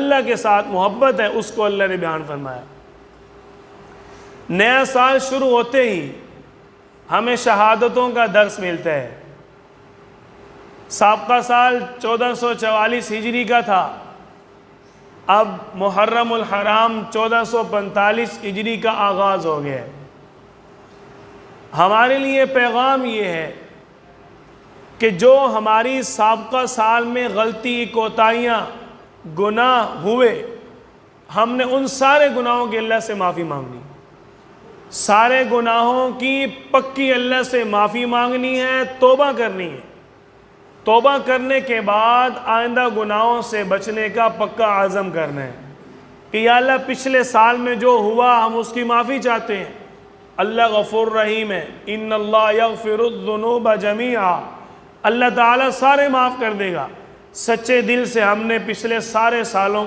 اللہ کے ساتھ محبت ہے، اس کو اللہ نے بیان فرمایا۔ نیا سال شروع ہوتے ہی ہمیں شہادتوں کا درس ملتا ہے۔ سابقہ سال 1444 ہجری کا تھا، اب محرم الحرام 1445 ہجری کا آغاز ہو گیا ہے۔ ہمارے لیے پیغام یہ ہے کہ جو ہماری سابقہ سال میں غلطی، کوتاہیاں، گناہ ہوئے، ہم نے ان سارے گناہوں کی اللہ سے معافی مانگنی، سارے گناہوں کی پکی اللہ سے معافی مانگنی ہے، توبہ کرنی ہے۔ توبہ کرنے کے بعد آئندہ گناہوں سے بچنے کا پکا عزم کرنا ہے کہ یا اللہ پچھلے سال میں جو ہوا ہم اس کی معافی چاہتے ہیں۔ اللہ غفور رحیم ہے، ان اللہ یغفر الذنوب جمیعا، اللہ تعالیٰ سارے معاف کر دے گا۔ سچے دل سے ہم نے پچھلے سارے سالوں